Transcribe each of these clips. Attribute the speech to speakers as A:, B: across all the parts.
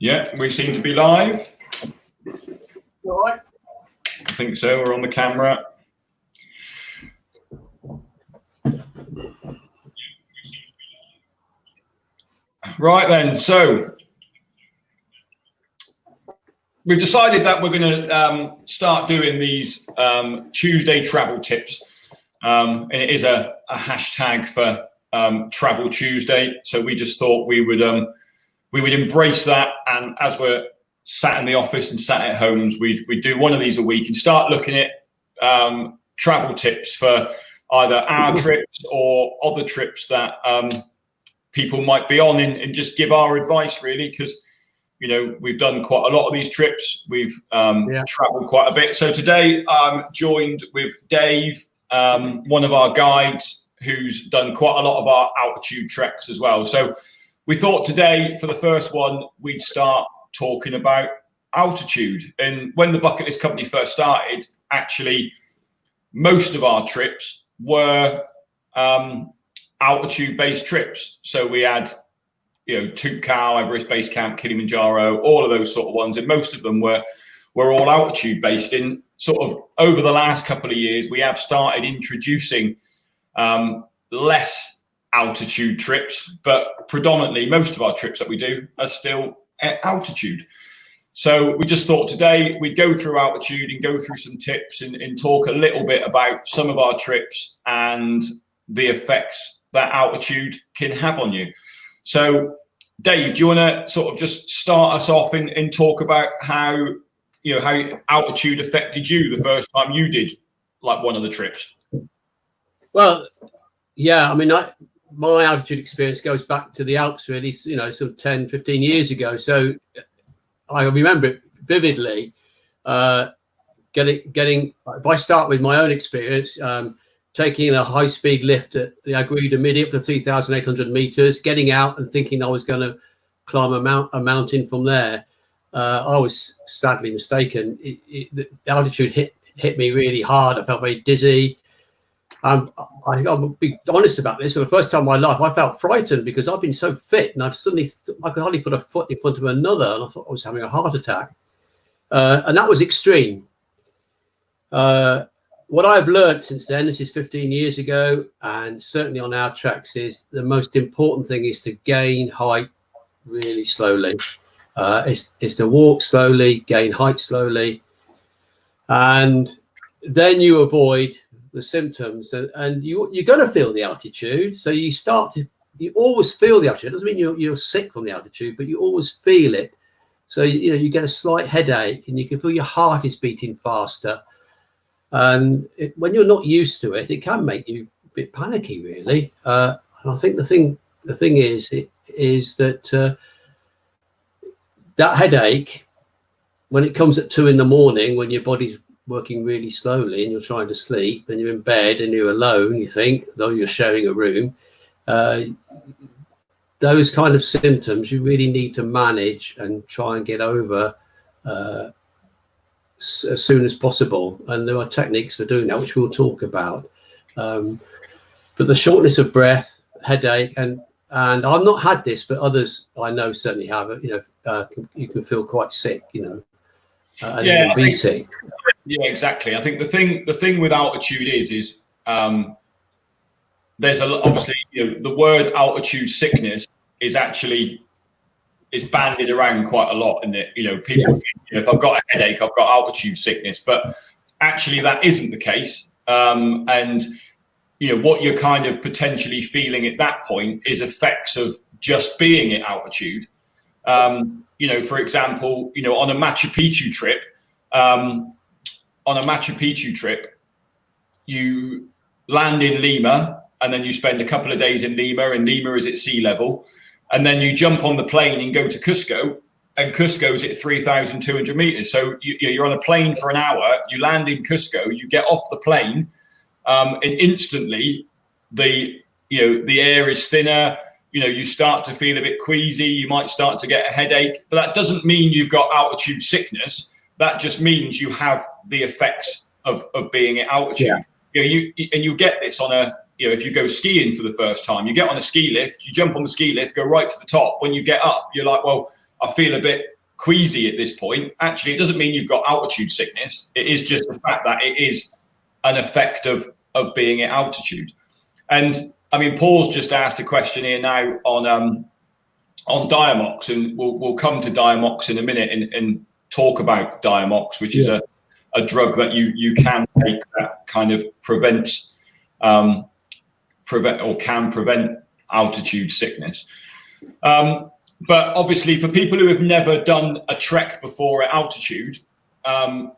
A: Yeah, we seem to be live.
B: All right.
A: I think so. We're on the camera. Right then, so we've decided that we're going to start doing these Tuesday travel tips. And it is a hashtag for Travel Tuesday. So we just thought we would embrace that, and as we're sat in the office and sat at homes, we'd do one of these a week and start looking at travel tips for either our trips or other trips that people might be on, and just give our advice, really, because we've done quite a lot of these trips. We've traveled quite a bit. So today I'm joined with Dave, one of our guides who's done quite a lot of our altitude treks as well. So we thought today, for the first one, we'd start talking about altitude. And when the Bucket List Company first started, actually, most of our trips were altitude-based trips. So we had, Tootcow, Everest Base Camp, Kilimanjaro, all of those sort of ones. And most of them were all altitude-based. In sort of over the last couple of years, we have started introducing less altitude trips, but predominantly most of our trips that we do are still at altitude. So we just thought today we'd go through altitude and go through some tips and talk a little bit about some of our trips and the effects that altitude can have on you. So Dave, do you want to sort of just start us off and talk about how altitude affected you the first time you did like one of the trips?
B: Well, yeah, I mean, my altitude experience goes back to the Alps, really, some 10, 15 years ago. So I remember it vividly. If I start with my own experience, taking a high-speed lift at the Agreed Midi up to 3,800 meters, getting out and thinking I was going to climb a mountain from there. I was sadly mistaken. The altitude hit me really hard. I felt very dizzy. I'll be honest about this. For the first time in my life, I felt frightened because I've been so fit, and I could hardly put a foot in front of another, and I thought I was having a heart attack. And that was extreme. What I've learned since then, this is 15 years ago, and certainly on our tracks, is the most important thing is to gain height really slowly. Is to walk slowly, gain height slowly, and then you avoid the symptoms, and you're going to feel the altitude. So you always feel the altitude. It doesn't mean you're sick from the altitude, but you always feel it. So you get a slight headache, and you can feel your heart is beating faster. And when you're not used to it, it can make you a bit panicky, really. And I think the thing is that that headache, when it comes at 2 a.m, when your body's working really slowly and you're trying to sleep and you're in bed and you're alone, you think, though you're sharing a room, those kind of symptoms you really need to manage and try and get over as soon as possible. And there are techniques for doing that, which we'll talk about. But the shortness of breath, headache, and I've not had this, but others I know certainly have it. You can feel quite sick, and even be sick.
A: Yeah, exactly. I think the thing with altitude is there's obviously the word altitude sickness is bandied around quite a lot, and people think if I've got a headache, I've got altitude sickness, but actually that isn't the case. And what you're kind of potentially feeling at that point is effects of just being at altitude. For example, on a Machu Picchu trip, you land in Lima, and then you spend a couple of days in Lima, and Lima is at sea level. And then you jump on the plane and go to Cusco, and Cusco's at 3,200 meters. So you're on a plane for an hour, you land in Cusco, you get off the plane, and instantly the air is thinner. You start to feel a bit queasy. You might start to get a headache, but that doesn't mean you've got altitude sickness. That just means you have the effects of being at altitude. You get this on if you go skiing for the first time, you get on a ski lift, you jump on the ski lift, go right to the top. When you get up, you're like, well, I feel a bit queasy at this point. Actually, it doesn't mean you've got altitude sickness. It is just the fact that it is an effect of being at altitude. And I mean, Paul's just asked a question here now on Diamox, and we'll come to Diamox in a minute and talk about Diamox, which is a drug that you can take that kind of can prevent altitude sickness. But obviously, for people who have never done a trek before at altitude, a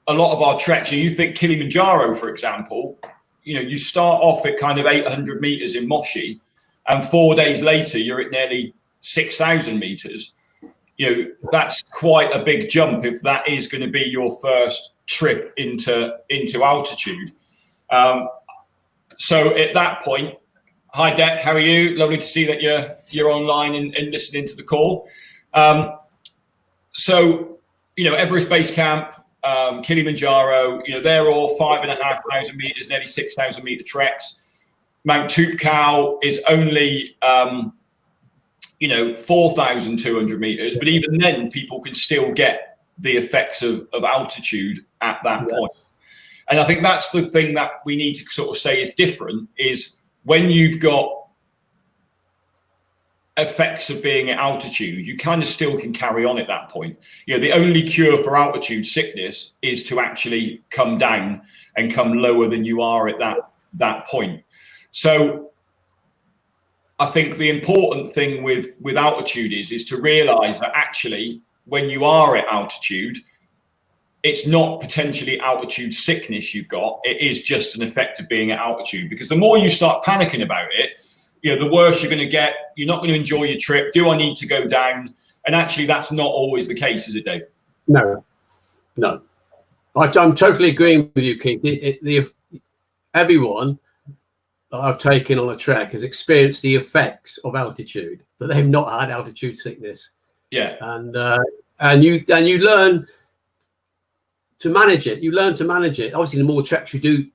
A: lot of our treks, you think Kilimanjaro, for example, you start off at kind of 800 meters in Moshi, and 4 days later, you're at nearly 6,000 meters. That's quite a big jump if that is going to be your first trip into altitude. So at that point, hi Dec, how are you? Lovely to see that you're online and listening to the call. So Everest Base Camp, Kilimanjaro, they're all 5,500 meters, nearly 6,000 meter treks. Mount Toubkal is only 4,200 meters, but even then people can still get the effects of altitude at that point. And I think that's the thing that we need to sort of say is different, is when you've got effects of being at altitude, you kind of still can carry on at that point. The only cure for altitude sickness is to actually come down and come lower than you are at that point. So I think the important thing with altitude is to realize that actually when you are at altitude, it's not potentially altitude sickness you've got. It is just an effect of being at altitude, because the more you start panicking about it, the worse you're going to get. You're not going to enjoy your trip. Do I need to go down? And actually, that's not always the case, is it, Dave?
B: No. I'm totally agreeing with you, Keith. Everyone that I've taken on a trek has experienced the effects of altitude, but they've not had altitude sickness. Yeah. And you learn to manage it. You learn to manage it. Obviously, the more treks you do,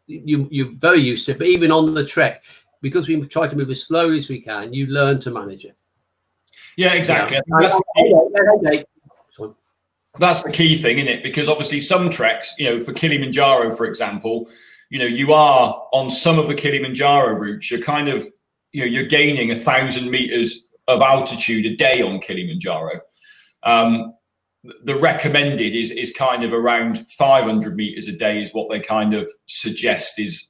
B: you're very used to it. But even on the trek, because we try to move as slowly as we can, you learn to manage it. Yeah, exactly.
A: Yeah. That's the key thing, isn't it? Because obviously some treks, for Kilimanjaro, for example, you are on some of the Kilimanjaro routes, you're kind of, you're gaining 1,000 meters of altitude a day on Kilimanjaro. The recommended is kind of around 500 meters a day is what they kind of suggest is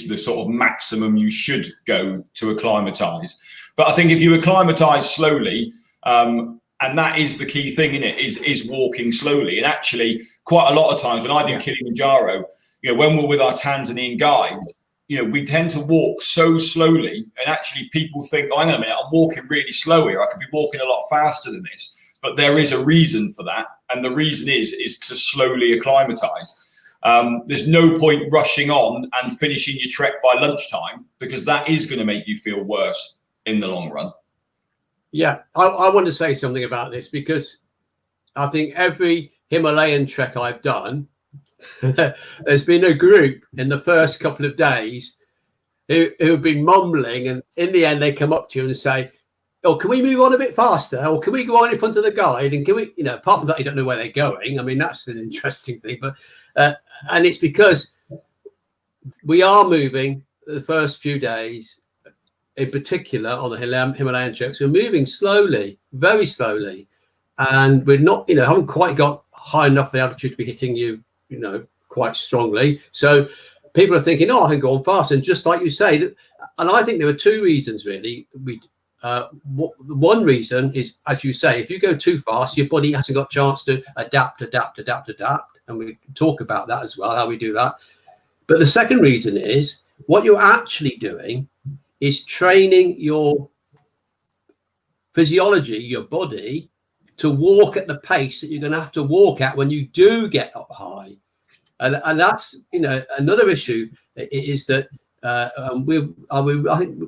A: the sort of maximum you should go to acclimatize. But I think if you acclimatize slowly, and that is the key thing in it, is walking slowly. And actually, quite a lot of times when I do Kilimanjaro, when we're with our Tanzanian guides, we tend to walk so slowly, and actually people think, oh, hang on a minute, I'm walking really slow here. I could be walking a lot faster than this. But there is a reason for that, and the reason is to slowly acclimatize. There's no point rushing on and finishing your trek by lunchtime, because that is going to make you feel worse in the long run.
B: Yeah, I want to say something about this, because I think every Himalayan trek I've done, there's been a group in the first couple of days who have been mumbling, and in the end they come up to you and say, oh, can we move on a bit faster? Or can we go on in front of the guide? And can we, apart from that, you don't know where they're going. I mean, that's an interesting thing. But and it's because we are moving the first few days, in particular on the Himalayan treks, we're moving slowly, very slowly. And we're not, haven't quite got high enough the altitude to be hitting you, quite strongly. So people are thinking, oh, I can go on fast. And just like you say, and I think there were two reasons, really. One reason is, as you say, if you go too fast, your body hasn't got a chance to adapt. And we can talk about that as well, how we do that. But the second reason is what you're actually doing is training your physiology, your body, to walk at the pace that you're going to have to walk at when you do get up high. And that's, another issue is that I think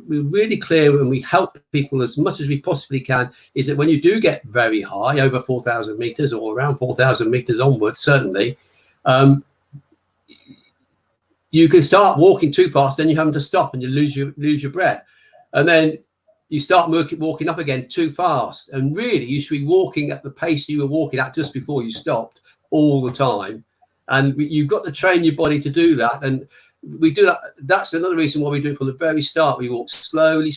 B: we're really clear, and we help people as much as we possibly can, is that when you do get very high, over 4,000 meters or around 4,000 meters onwards, certainly, you can start walking too fast, then you're having to stop and you lose your breath. And then you start walking up again too fast. And really, you should be walking at the pace you were walking at just before you stopped all the time. And you've got to train your body to do that. And we do that. That's another reason why we do it from the very start. We walk slowly.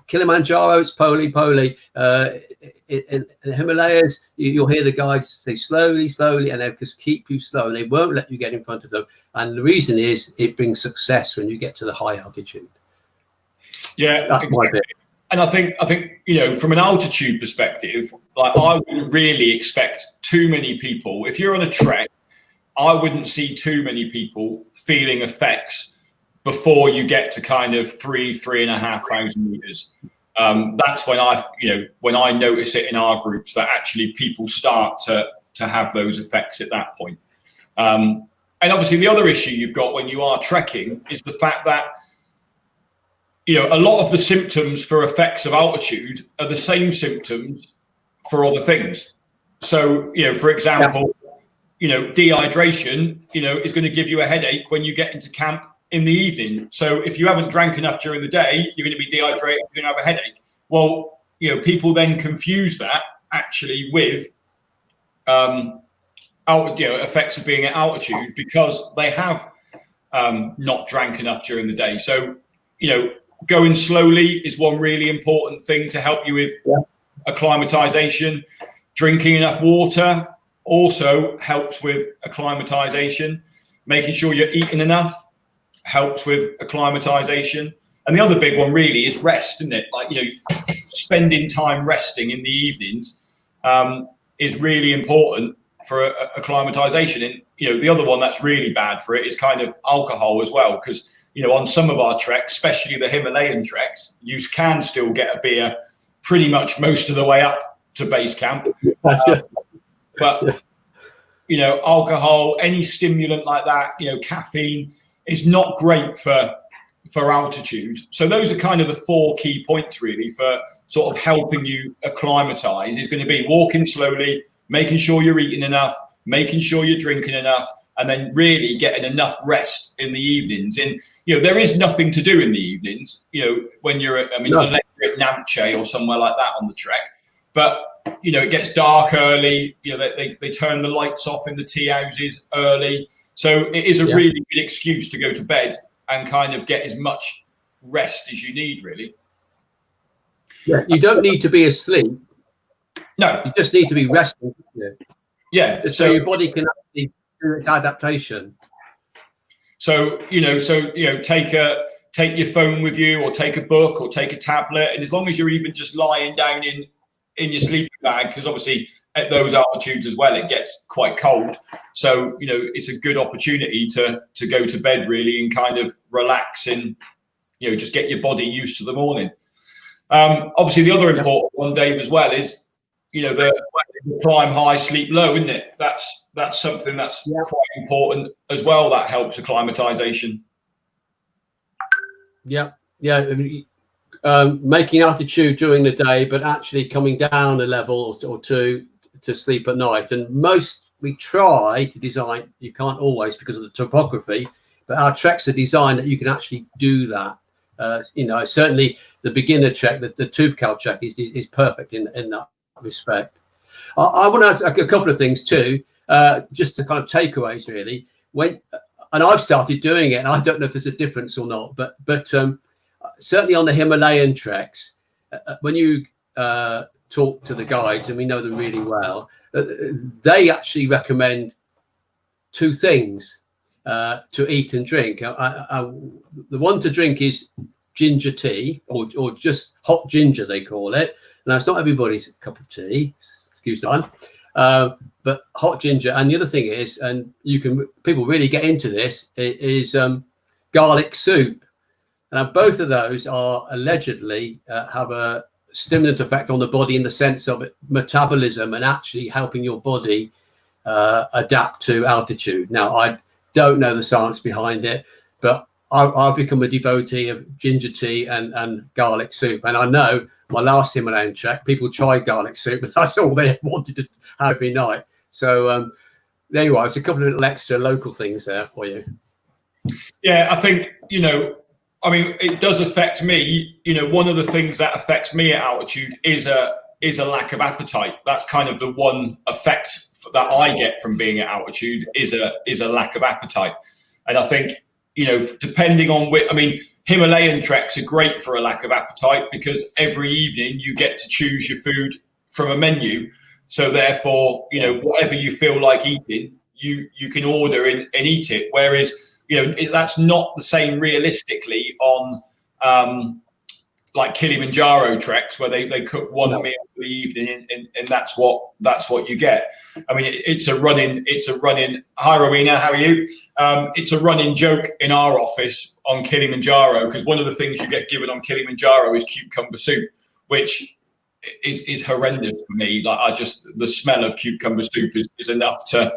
B: Kilimanjaro, it's poli. In the Himalayas, you'll hear the guides say slowly, and they'll just keep you slow, and they won't let you get in front of them. And the reason is it brings success when you get to the high altitude.
A: Yeah,
B: that's
A: exactly.
B: my bit.
A: And I think from an altitude perspective, like I wouldn't really expect too many people. If you're on a trek, I wouldn't see too many people feeling effects before you get to kind of 3,500 meters. That's when I notice it in our groups that actually people start to have those effects at that point. And obviously the other issue you've got when you are trekking is the fact that a lot of the symptoms for effects of altitude are the same symptoms for other things. So, for example, dehydration, is going to give you a headache when you get into camp in the evening. So if you haven't drank enough during the day, you're going to be dehydrated, you're going to have a headache. Well, people then confuse that actually with, effects of being at altitude because they have not drank enough during the day. So, going slowly is one really important thing to help you with acclimatization. Drinking enough water also helps with acclimatization. Making sure you're eating enough helps with acclimatization. And the other big one really is rest, isn't it? Like, spending time resting in the evenings is really important for acclimatization. And, the other one that's really bad for it is kind of alcohol as well. Because, on some of our treks, especially the Himalayan treks, you can still get a beer pretty much most of the way up to base camp. But, alcohol, any stimulant like that, caffeine is not great for altitude. So those are kind of the 4 key points really for sort of helping you acclimatize is going to be walking slowly, making sure you're eating enough, making sure you're drinking enough, and then really getting enough rest in the evenings. And, there is nothing to do in the evenings, when you're unless you're at Namche or somewhere like that on the trek. But, it gets dark early, they turn the lights off in the tea houses early. So it is a really good excuse to go to bed and kind of get as much rest as you need, really.
B: Yeah, you don't need to be asleep.
A: No.
B: You just need to be resting.
A: Yeah.
B: So your body can actually do its adaptation.
A: So, take your phone with you or take a book or take a tablet. And as long as you're even just lying down in your sleeping bag, because obviously at those altitudes as well, it gets quite cold. So, it's a good opportunity to go to bed really and kind of relax and, just get your body used to the morning. Obviously, the other important one, Dave, as well is, the climb high, sleep low, isn't it? That's something that's quite important as well. That helps acclimatization. Yeah.
B: Making altitude during the day, but actually coming down a level or two to sleep at night. And we try to design, you can't always because of the topography, but our treks are designed that you can actually do that. Certainly the beginner trek, the Tubcal trek is perfect in that respect. I want to ask a couple of things too, just to kind of takeaways really. And I've started doing it, and I don't know if there's a difference or not, but certainly on the Himalayan treks, when you talk to the guides, and we know them really well, they actually recommend 2 things to eat and drink. The one to drink is ginger tea, or just hot ginger, they call it. Now, it's not everybody's cup of tea, excuse the pun, but hot ginger. And the other thing is, and people really get into this, is garlic soup. Now, both of those are allegedly have a stimulant effect on the body in the sense of metabolism and actually helping your body adapt to altitude. Now, I don't know the science behind it, but I've become a devotee of ginger tea and garlic soup. And I know my last Himalayan trek, people tried garlic soup, and that's all they wanted to have every night. So there you are. It's a couple of little extra local things there for you.
A: Yeah, I think, I mean, it does affect me. You know, one of the things that affects me at altitude is a lack of appetite. That's kind of the one effect that I get from being at altitude is a lack of appetite. And I think, you know, depending on which, I mean, Himalayan treks are great for a lack of appetite because every evening you get to choose your food from a menu. So therefore, you know, whatever you feel like eating, you can order and eat it. Whereas, you know, that's not the same realistically on like Kilimanjaro treks where they cook one meal for the evening and that's what you get. I mean, it's a running. Hi, Rowena, how are you? It's a running joke in our office on Kilimanjaro because one of the things you get given on Kilimanjaro is cucumber soup, which is horrendous for me. Like the smell of cucumber soup is enough to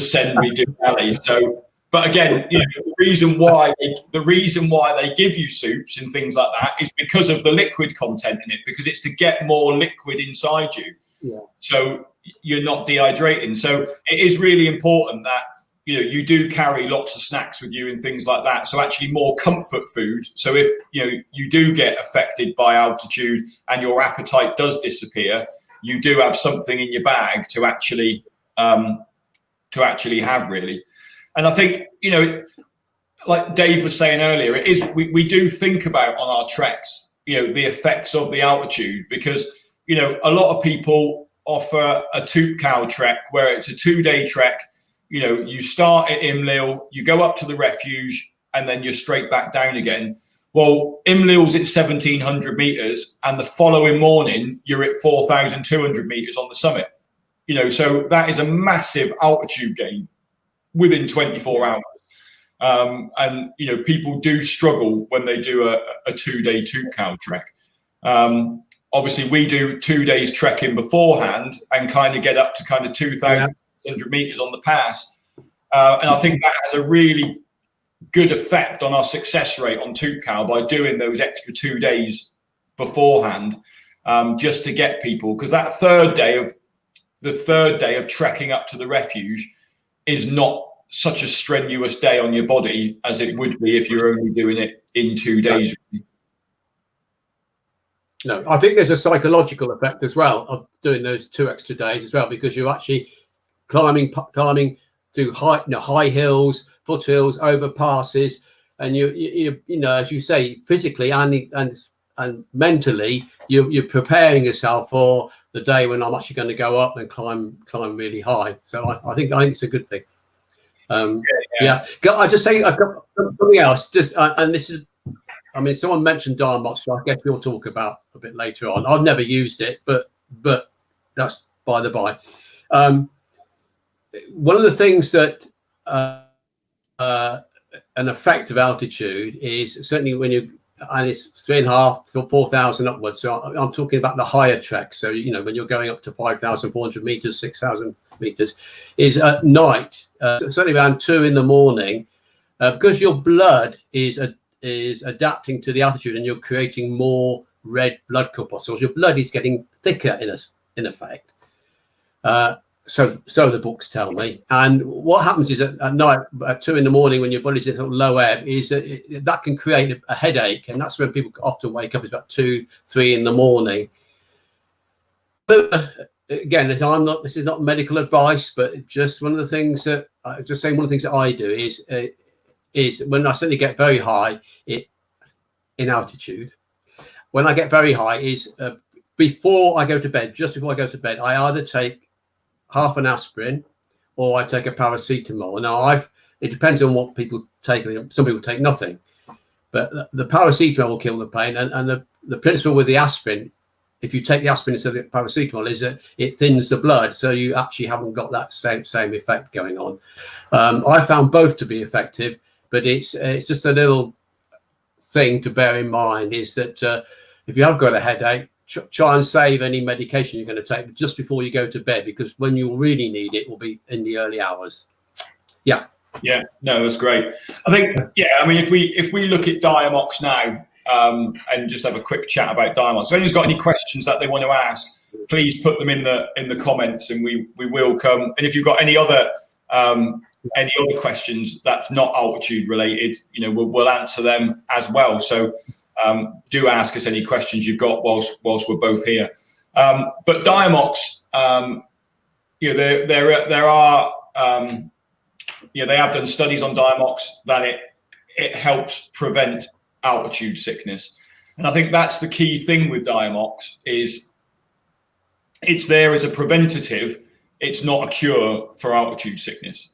A: send me to galley. So. But again, you know, the reason why they give you soups and things like that is because of the liquid content in it, because it's to get more liquid inside you. Yeah. So you're not dehydrating. So it is really important that, you know, you do carry lots of snacks with you and things like that. So actually more comfort food. So if, you know, you do get affected by altitude and your appetite does disappear, you do have something in your bag to actually have really. And I think, you know, like Dave was saying earlier, it is we do think about on our treks, you know, the effects of the altitude because, you know, a lot of people offer a Toopkal trek where it's a 2-day trek. You know, you start at Imlil, you go up to the refuge, and then you're straight back down again. Well, Imlil's at 1,700 meters, and the following morning you're at 4,200 meters on the summit. You know, so that is a massive altitude gain within 24 hours. And, you know, people do struggle when they do a 2-day Toopkal trek. Obviously, we do 2 days trekking beforehand and kind of get up to kind of 2,600 meters on the pass. And I think that has a really good effect on our success rate on Toopkal by doing those extra 2 days beforehand, just to get people, because that third day of trekking up to the refuge is not such a strenuous day on your body as it would be if you're only doing it in 2 days.
B: No, I think there's a psychological effect as well of doing those 2 extra days as well, because you're actually climbing through high hills, foothills, overpasses, and you know, as you say, physically and mentally, you're preparing yourself for the day when I'm actually going to go up and climb really high. So I think it's a good thing. Yeah. I just say I've got something else. And this is, I mean, someone mentioned Diamox, so I guess we'll talk about a bit later on. I've never used it, but that's by the by. One of the things that an effect of altitude is certainly when and it's 3,500 to 4,000 upwards. So I'm talking about the higher treks. So, you know, when you're going up to 5,400 meters, 6,000 meters, is at night, certainly around 2 in the morning, because your blood is adapting to the altitude and you're creating more red blood corpuscles. Your blood is getting thicker in effect. So the books tell me. And what happens is at night, at 2 in the morning, when your body's in sort of low ebb, is that can create a headache, and that's when people often wake up. It's about 2, 3 in the morning. But again, this is not medical advice, but just one of the things that I do is when I suddenly get very high in altitude. When I get very high is before I go to bed. Just before I go to bed, I either take half an aspirin or I take a paracetamol. Now it depends on what people take. Some people take nothing, but the paracetamol will kill the pain. And the principle with the aspirin, if you take the aspirin instead of the paracetamol, is that it thins the blood, so you actually haven't got that same effect going on. I found both to be effective, but it's just a little thing to bear in mind is that if you have got a headache, try and save any medication you're going to take just before you go to bed, because when you really need it will be in the early hours. Yeah, no, that's great. I think, I mean, if we look at Diamox now, and just have a quick chat about Diamox. If anyone's got any questions that they want to ask, please put them in the comments, and we will come. And if you've got any other
A: any other questions that's not altitude related, we'll answer them as well. So do ask us any questions you've got whilst we're both here. But Diamox, there are, they have done studies on Diamox that it helps prevent altitude sickness. And I think that's the key thing with Diamox is it's there as a preventative. It's not a cure for altitude sickness.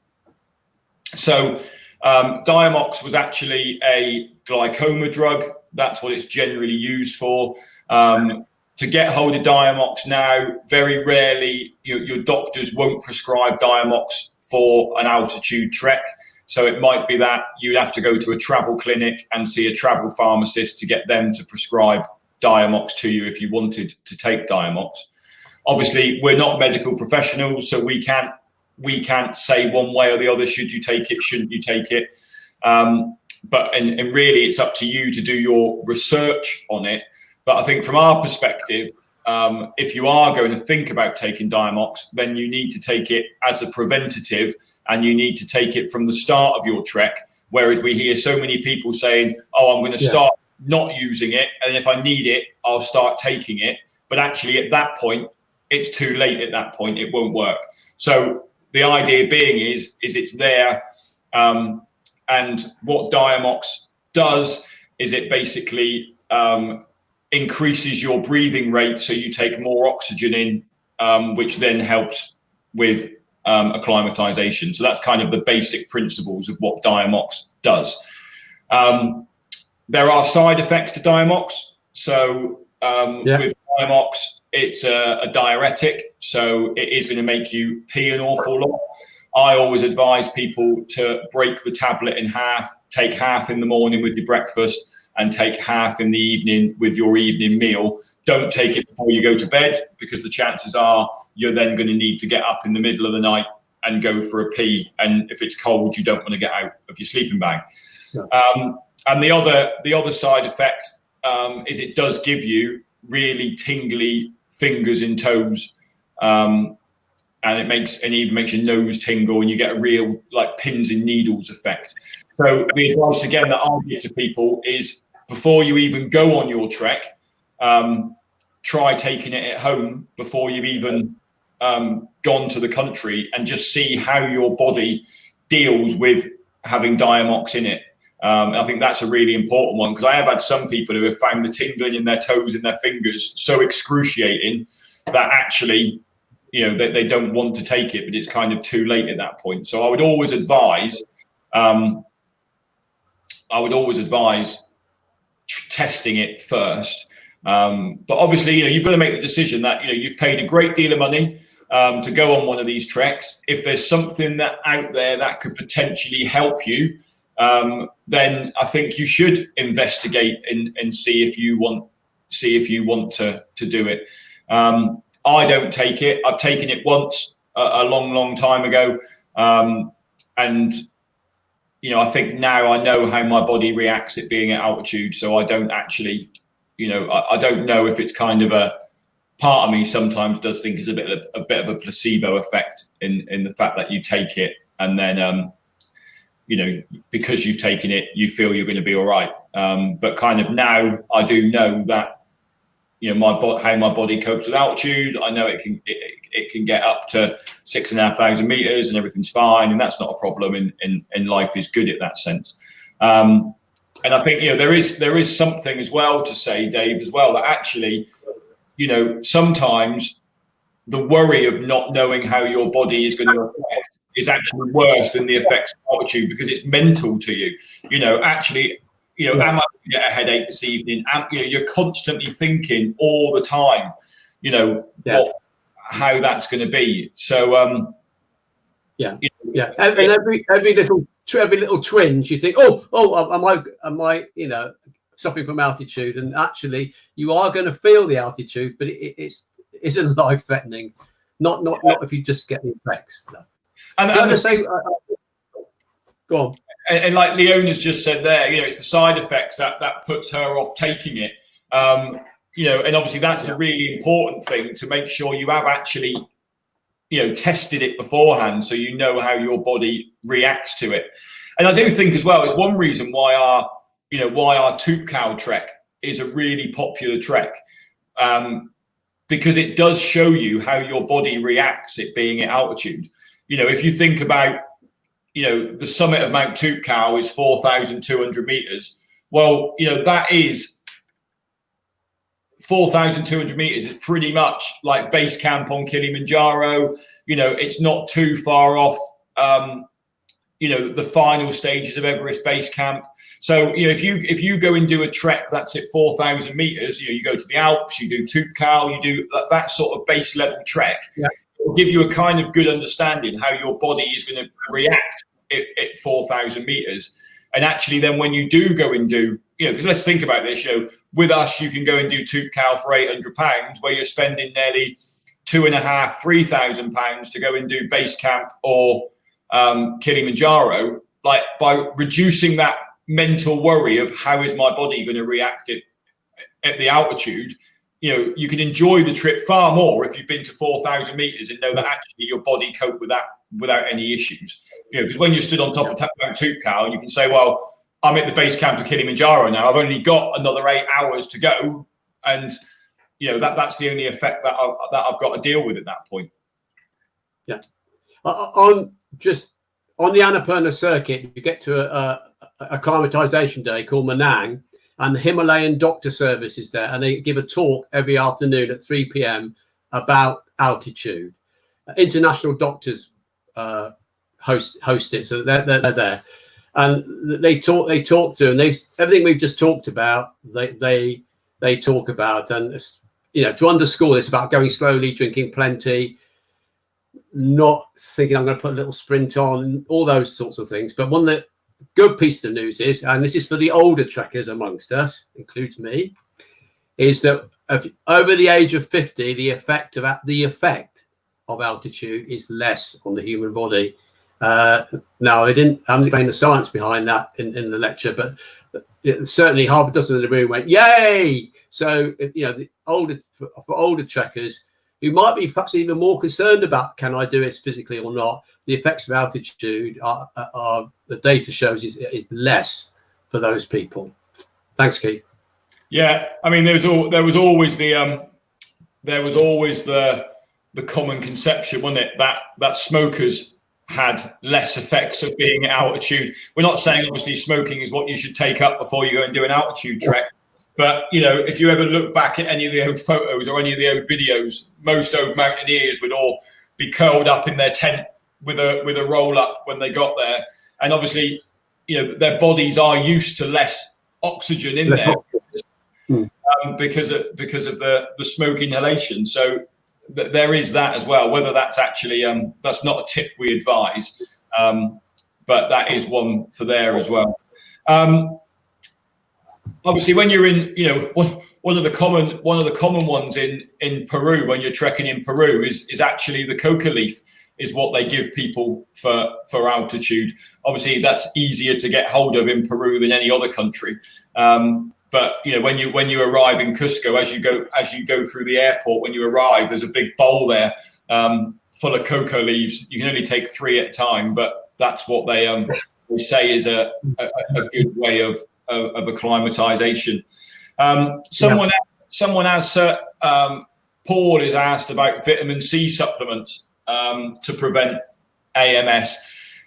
A: So Diamox was actually a glaucoma drug. That's what it's generally used for. To get hold of Diamox now, very rarely your doctors won't prescribe Diamox for an altitude trek. So it might be that you'd have to go to a travel clinic and see a travel pharmacist to get them to prescribe Diamox to you if you wanted to take Diamox. Obviously, we're not medical professionals, so we can't say one way or the other, should you take it, shouldn't you take it. But really, it's up to you to do your research on it. But I think from our perspective, if you are going to think about taking Diamox, then you need to take it as a preventative, and you need to take it from the start of your trek. Whereas we hear so many people saying, oh, I'm going to start not using it, and if I need it, I'll start taking it. But actually at that point, it's too late. At that point, it won't work. So the idea being is it's there. And what Diamox does is it basically increases your breathing rate, so you take more oxygen in, which then helps with acclimatization. So that's kind of the basic principles of what Diamox does. There are side effects to Diamox. So with Diamox, it's a diuretic, so it is going to make you pee an awful lot. I always advise people to break the tablet in half, take half in the morning with your breakfast and take half in the evening with your evening meal. Don't take it before you go to bed, because the chances are you're then going to need to get up in the middle of the night and go for a pee. And if it's cold, you don't want to get out of your sleeping bag. Yeah. And the other side effect is it does give you really tingly fingers and toes. And it even makes your nose tingle, and you get a real like pins and needles effect. So the advice again that I give to people is, before you even go on your trek, try taking it at home before you've even gone to the country, and just see how your body deals with having Diamox in it. I think that's a really important one, because I have had some people who have found the tingling in their toes and their fingers so excruciating that actually, they don't want to take it, but it's kind of too late at that point. So I would always advise, testing it first. But obviously, you've got to make the decision that, you've paid a great deal of money to go on one of these treks. If there's something out there that could potentially help you, then I think you should investigate and see if you want to do it. I don't take it. I've taken it once a long time ago. And, I think now I know how my body reacts at being at altitude. So I don't actually, I don't know if it's kind of a part of me sometimes does think it's a bit of a placebo effect in the fact that you take it and then, because you've taken it, you feel you're going to be all right. But kind of now I do know that, how my body copes with altitude. I know it can get up to 6,500 meters and everything's fine, and that's not a problem. And life is good at that sense. And I think there is something as well to say, Dave, as well, that actually, sometimes the worry of not knowing how your body is going to affect is actually worse than the effects of altitude, because it's mental to you. Actually. Am I going to get a headache this evening? You're constantly thinking all the time, how that's going to be. So, and
B: every little twinge, you think, am I, suffering from altitude? And actually, you are going to feel the altitude, but it isn't life threatening. Not if you just get the effects. No. Go on.
A: And like Leona's just said there, it's the side effects that puts her off taking it. And obviously that's a really important thing, to make sure you have actually tested it beforehand, so you know how your body reacts to it. And I do think as well, it's one reason why our Tooth Cow trek is a really popular trek, because it does show you how your body reacts, it being at altitude. If you think about, the summit of Mount Tooth Cow is 4,200 meters. Well, that is 4,200 meters is pretty much like base camp on Kilimanjaro. It's not too far off, the final stages of Everest base camp. So, if you go and do a trek that's at 4,000 meters, you go to the Alps, you do Tooth Cow, you do that sort of base level trek. Yeah. It will give you a kind of good understanding how your body is going to react at 4,000 meters. And actually, then when you do go and do, because let's think about this, with us, you can go and do Tooth Cow for £800, where you're spending nearly £2,500-3,000 to go and do base camp or Kilimanjaro. Like, by reducing that mental worry of how is my body going to react at the altitude, you can enjoy the trip far more if you've been to 4,000 meters and know that actually your body coped with that without any issues. Because when you're stood on top of Mount Tooth Cow, you can say, well, I'm at the base camp of Kilimanjaro now. I've only got another 8 hours to go, and that's the only effect that I've got to deal with at that point.
B: Yeah. On the Annapurna circuit, you get to a acclimatization day called Manang, and the Himalayan Doctor service is there, and they give a talk every afternoon at 3 p.m. about altitude. International doctors host it, so they're there, and they talk to, and everything we've just talked about, they talk about, and to underscore this about going slowly, drinking plenty, not thinking I'm going to put a little sprint on, all those sorts of things. But one of the good piece of news is, and this is for the older trekkers amongst us, includes me, is that over the age of 50, the effect of altitude is less on the human body. Now, I haven't explained the science behind that in the lecture, but certainly half a dozen in the room went, yay! So, the older trekkers who might be perhaps even more concerned about, can I do this physically or not, the effects of altitude are the data shows is less for those people. Thanks, Keith.
A: Yeah, I mean, there was always the common conception, wasn't it, that smokers had less effects of being at altitude. We're not saying obviously smoking is what you should take up before you go and do an altitude trek. But, if you ever look back at any of the old photos or any of the old videos, most old mountaineers would all be curled up in their tent with a roll up when they got there. And obviously, their bodies are used to less oxygen in there because of the smoke inhalation. So there is that as well. Whether that's actually that's not a tip we advise, but that is one for there as well. Obviously, when you're in, one of the common ones in Peru, when you're trekking in Peru, is actually the coca leaf is what they give people for altitude. Obviously, that's easier to get hold of in Peru than any other country. But when you arrive in Cusco, as you go through the airport, when you arrive, there's a big bowl there full of coca leaves. You can only take 3 at a time, but that's what they say is a good way of acclimatization. Someone has Paul is asked about vitamin C supplements to prevent AMS.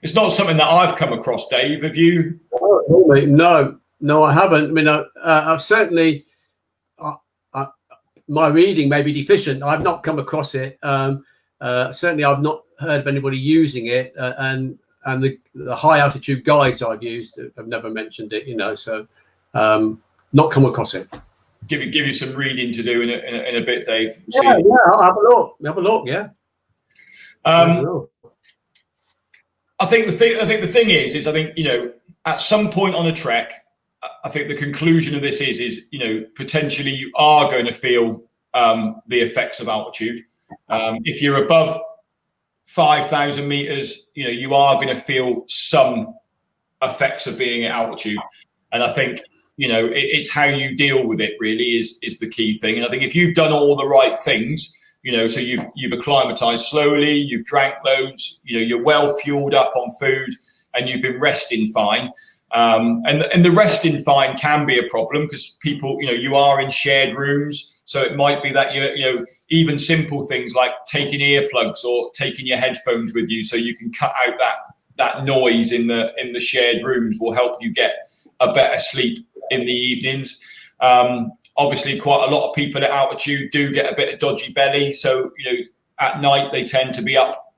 A: It's not something that I've come across, Dave. Have you?
B: No, I haven't. I mean, I've certainly my reading may be deficient. I've not come across it. Certainly, I've not heard of anybody using it, and the high altitude guides I've used have never mentioned it. So not come across it.
A: Give you some reading to do in a bit, Dave.
B: Yeah, I'll have a look. Yeah.
A: I think the thing is I think at some point on a trek, I think the conclusion of this is potentially you are going to feel the effects of altitude. If you're above 5,000 meters, you are going to feel some effects of being at altitude. And I think, it's how you deal with it really is the key thing. And I think if you've done all the right things So you've acclimatized slowly, you've drank loads, you're well fueled up on food, and you've been resting fine. And the resting fine can be a problem because people, you are in shared rooms. So it might be that even simple things like taking earplugs or taking your headphones with you so you can cut out that noise in the shared rooms will help you get a better sleep in the evenings. Obviously, quite a lot of people at altitude do get a bit of dodgy belly. So, at night they tend to be up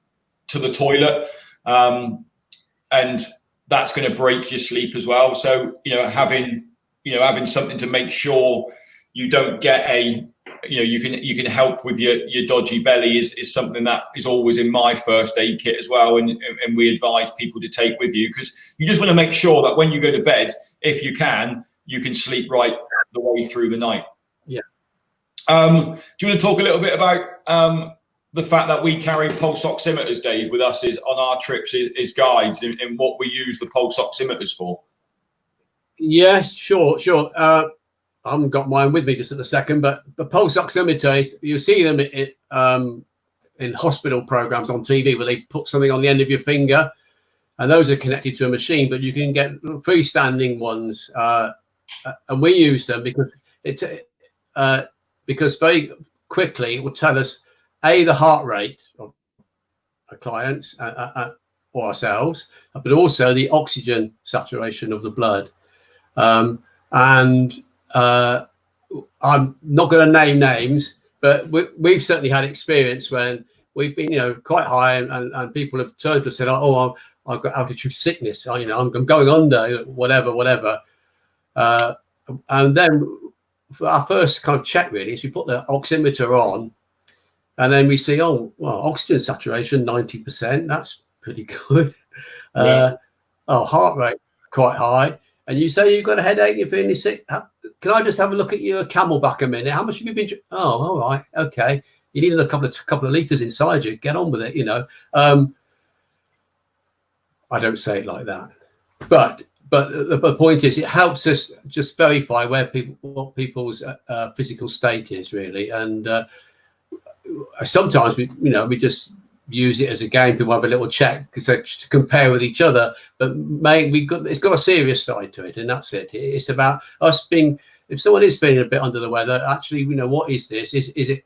A: to the toilet, and that's going to break your sleep as well. So, having something to make sure you don't get you can help with your dodgy belly is something that is always in my first aid kit as well. And we advise people to take with you, because you just want to make sure that when you go to bed, if you can sleep right the way through the night.
B: Yeah.
A: Do you want to talk a little bit about the fact that we carry pulse oximeters, Dave, with us on our trips as guides, and what we use the pulse oximeters for?
B: Yes, sure. I haven't got mine with me just at the second, but the pulse oximeters, you see them in hospital programs on TV where they put something on the end of your finger, and those are connected to a machine, but you can get freestanding ones. And we use them because very quickly it will tell us the heart rate of our clients or ourselves, but also the oxygen saturation of the blood. And I'm not going to name names, but we've certainly had experience when we've been, quite high, and people have turned to us and said, "Oh, I've got altitude sickness. I'm going under, whatever." And then for our first kind of check really is we put the oximeter on, and then we see, oxygen saturation 90%. That's pretty good.
A: Yeah.
B: Heart rate quite high. And you say you've got a headache, you're feeling sick. Can I just have a look at your Camelback a minute? How much have you been? All right, okay. You need a couple of liters inside you. Get on with it, I don't say it like that, but the point is, it helps us just verify what people's physical state is really, and sometimes we just use it as a game. People have a little check to compare with each other, but it's got a serious side to it, and that's it. It's about us being. If someone is feeling a bit under the weather, actually, what is this? Is it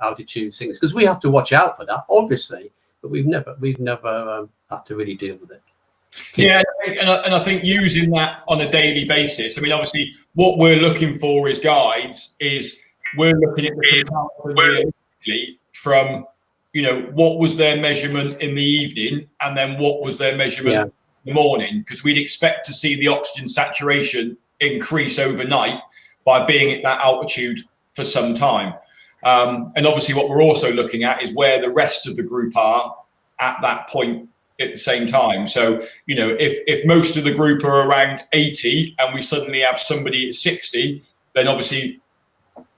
B: altitude sickness? Because we have to watch out for that, obviously, but we've never had to really deal with it.
A: Yeah, and I think using that on a daily basis. I mean, obviously, what we're looking for as guides is we're looking at the comparison from what was their measurement in the evening, and then what was their measurement in the morning, because we'd expect to see the oxygen saturation increase overnight by being at that altitude for some time. And obviously what we're also looking at is where the rest of the group are at that point at the same time. So, if most of the group are around 80 and we suddenly have somebody at 60, then obviously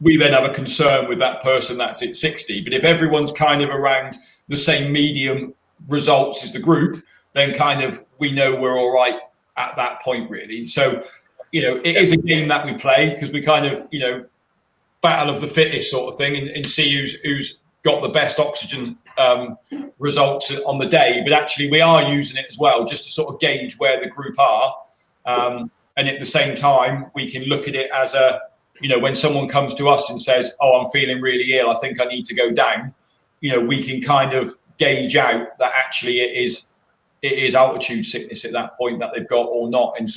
A: we then have a concern with that person that's at 60. But if everyone's kind of around the same medium results as the group, then kind of we know we're all right at that point, really. So, it is a game that we play because we kind of, battle of the fittest sort of thing and see who's got the best oxygen results on the day. But actually we are using it as well just to sort of gauge where the group are. And at the same time, we can look at it as when someone comes to us and says, "Oh, I'm feeling really ill, I think I need to go down," we can kind of gauge out that actually it is altitude sickness at that point that they've got or not, and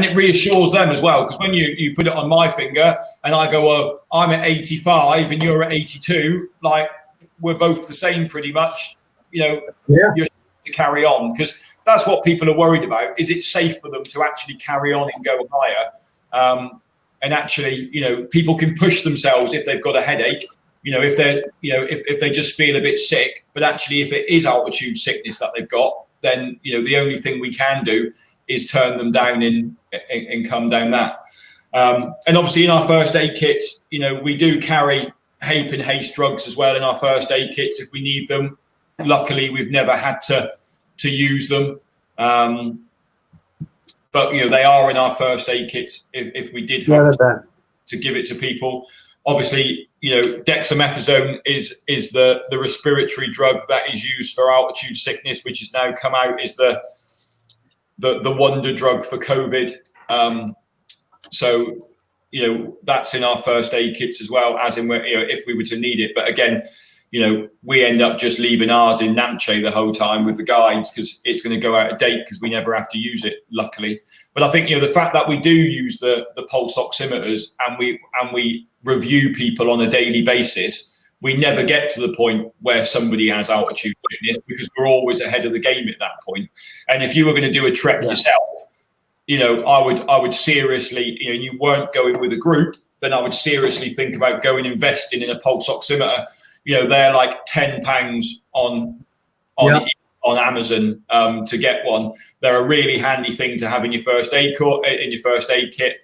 A: it reassures them as well, because when you put it on my finger and I go, "Well, I'm at 85 and you're at 82, like we're both the same pretty much," you're to carry on, because that's what people are worried about. Is it safe for them to actually carry on and go higher? And actually, people can push themselves if they've got a headache, if they're, if they just feel a bit sick. But actually, if it is altitude sickness that they've got, then, the only thing we can do is turn them down and come down that. And obviously in our first aid kits, we do carry HAPE and haste drugs as well in our first aid kits if we need them. Luckily, we've never had to use them. But they are in our first aid kits if we did have to give it to people. Obviously, dexamethasone is the respiratory drug that is used for altitude sickness, which has now come out is the wonder drug for COVID. So that's in our first aid kits as well, as in if we were to need it. But again, we end up just leaving ours in Namche the whole time with the guides because it's going to go out of date because we never have to use it, luckily. But I think the fact that we do use the pulse oximeters and we review people on a daily basis, we never get to the point where somebody has altitude sickness because we're always ahead of the game at that point. And if you were going to do a trek yourself, I would seriously, you weren't going with a group, then I would seriously think about investing in a pulse oximeter. They're like £10 on Amazon to get one. They're a really handy thing to have in your first aid kit.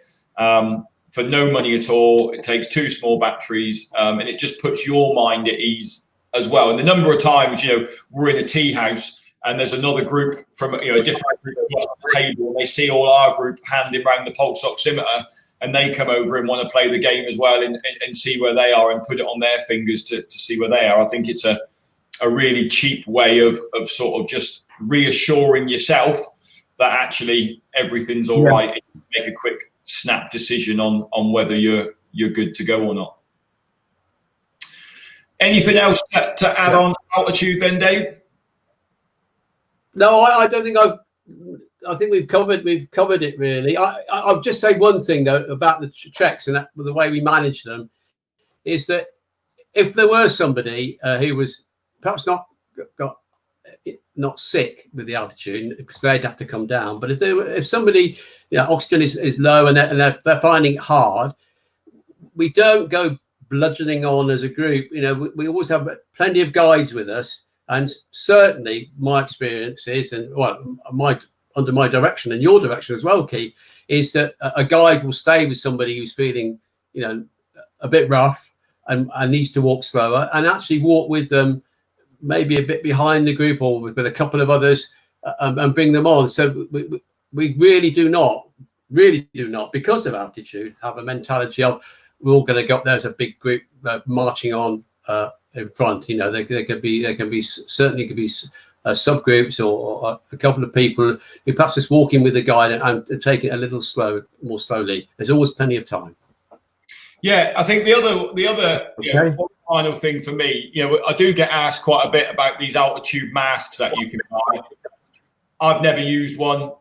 A: For no money at all. It takes 2 small batteries, and it just puts your mind at ease as well. And the number of times, we're in a tea house and there's another group from a different group across the table, and they see all our group handing around the pulse oximeter, and they come over and want to play the game as well and see where they are and put it on their fingers to see where they are. I think it's a really cheap way of sort of just reassuring yourself that actually everything's all right, and you make a quick snap decision on whether you're good to go or not. Anything else to add on altitude then, Dave?
B: No, I don't think I think we've covered it really. I'll just say one thing though about the treks and the way we manage them is that if there were somebody who was perhaps not sick with the altitude because they'd have to come down, but if somebody oxygen is low and they're finding it hard, we don't go bludgeoning on as a group. We always have plenty of guides with us, and certainly my experience is, and under my direction and your direction as well, Keith, is that a guide will stay with somebody who's feeling a bit rough and needs to walk slower, and actually walk with them maybe a bit behind the group or with a couple of others and bring them on. So we really do not, because of altitude, have a mentality of we're all going to go up there as a big group marching on in front. There could be subgroups or a couple of people who perhaps just walking with the guide and taking it a little more slowly. There's always plenty of time.
A: Yeah, I think the other final thing for me, I do get asked quite a bit about these altitude masks that you can buy. I've never used one.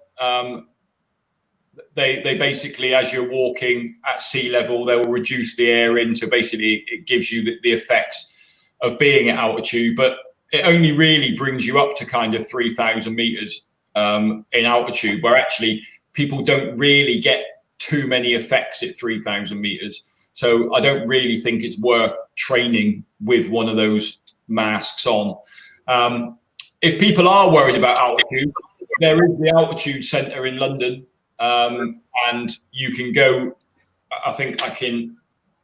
A: They basically, as you're walking at sea level, they will reduce the air in. So basically, it gives you the effects of being at altitude, but it only really brings you up to kind of 3,000 meters in altitude, where actually people don't really get too many effects at 3,000 meters. So I don't really think it's worth training with one of those masks on. If people are worried about altitude, there is the Altitude Centre in London, and you can go. I think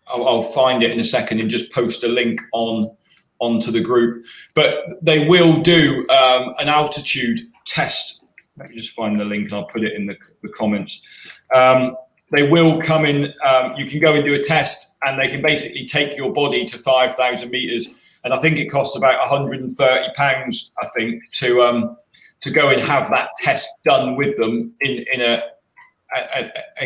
A: I'll find it in a second and just post a link onto the group. But they will do an altitude test. Let me just find the link and I'll put it in the comments. They will come in, you can go and do a test, and they can basically take your body to 5,000 meters. And I think it costs about £130, I think, to go and have that test done with them and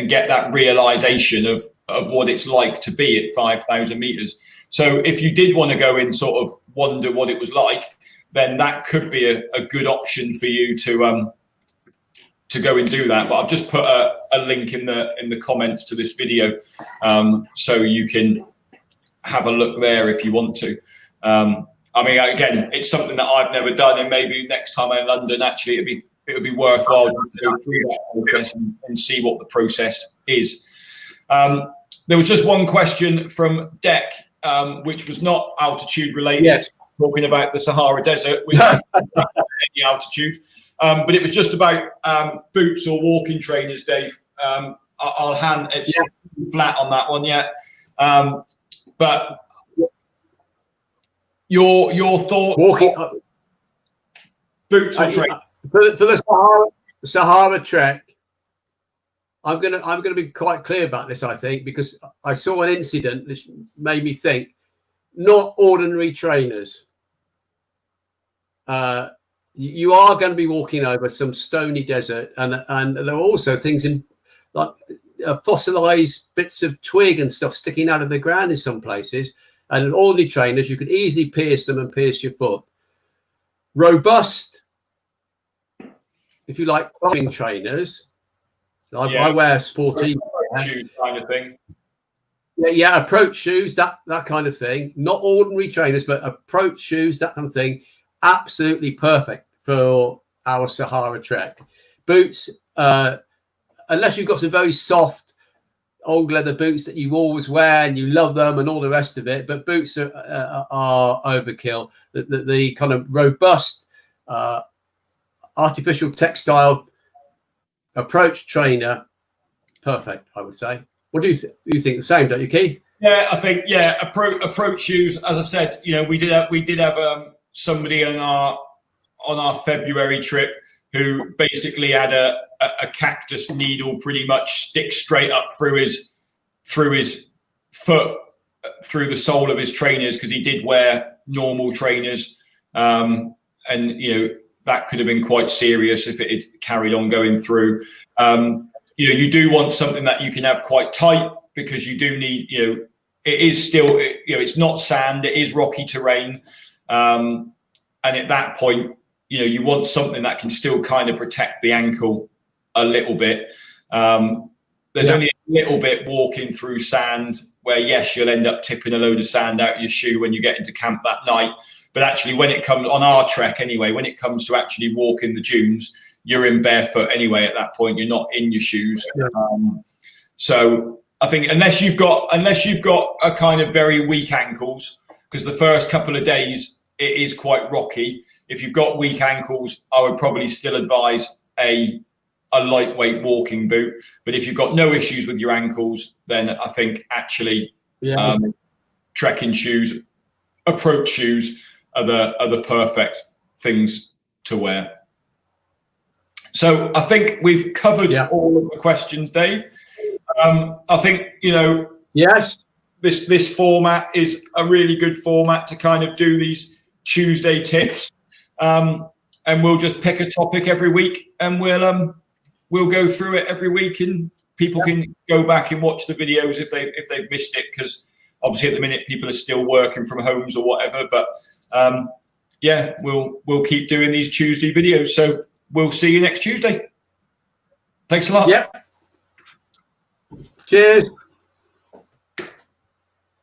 A: get that realization of what it's like to be at 5,000 meters. So if you did want to go and sort of wonder what it was like, then that could be a good option for you to go and do that. But I've just put a link in the comments to this video, so you can have a look there if you want to. I mean, again, it's something that I've never done, and maybe next time I'm in London, actually, it would be worthwhile to go through that process and see what the process is. There was just one question from Deck, which was not altitude related.
B: Yes.
A: Talking about the Sahara Desert, which is any altitude. But it was just about boots or walking trainers, Dave. I'll hand it's flat on that one yet. But your thought
B: walking
A: boots or trainers
B: for the Sahara trek. I'm gonna be quite clear about this, I think, because I saw an incident that made me think. Not ordinary trainers. You are going to be walking over some stony desert, and there are also things in like fossilized bits of twig and stuff sticking out of the ground in some places. And ordinary trainers, you could easily pierce them and pierce your foot. Robust, if you like, climbing trainers. I wear sporty
A: shoe kind of thing.
B: Yeah, approach shoes, that kind of thing. Not ordinary trainers, but approach shoes, that kind of thing. Absolutely perfect for our Sahara trek. Boots, unless you've got some very soft old leather boots that you always wear and you love them and all the rest of it, but boots are overkill. The kind of robust artificial textile approach trainer, perfect, I would say. What do you think? You think the same, don't you, Keith?
A: Yeah, I think approach shoes. As I said, we did have somebody on our February trip who basically had a cactus needle pretty much stick straight up through his foot, through the sole of his trainers, because he did wear normal trainers, and that could have been quite serious if it had carried on going through. You do want something that you can have quite tight, because you do need, it is still, it's not sand, it is rocky terrain. And at that point, you want something that can still kind of protect the ankle a little bit. There's only a little bit walking through sand where, yes, you'll end up tipping a load of sand out of your shoe when you get into camp that night. But actually, when it comes on our trek anyway, when it comes to actually walking the dunes, you're in barefoot anyway at that point. You're not in your shoes. Yeah. So I think unless you've got a kind of very weak ankles, because the first couple of days it is quite rocky. If you've got weak ankles, I would probably still advise a lightweight walking boot. But if you've got no issues with your ankles, then I think actually trekking shoes, approach shoes are the perfect things to wear. So I think we've covered all of the questions, Dave. I think,
B: yes,
A: this format is a really good format to kind of do these Tuesday tips. And we'll just pick a topic every week, and we'll go through it every week, and people can go back and watch the videos if they've missed it, because obviously at the minute people are still working from homes or whatever. But we'll keep doing these Tuesday videos. So we'll see you next Tuesday. Thanks a lot.
B: Yep. Cheers.